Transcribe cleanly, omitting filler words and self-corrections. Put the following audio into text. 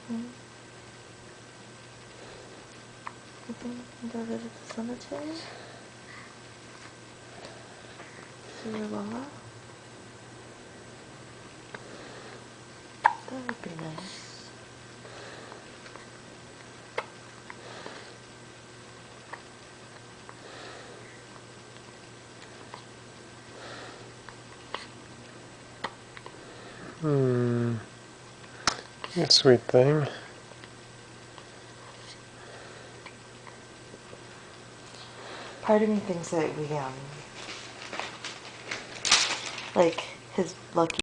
Go visit the cemetery. See your mama. That would be nice. You sweet thing. Part of me thinks that we, like, his lucky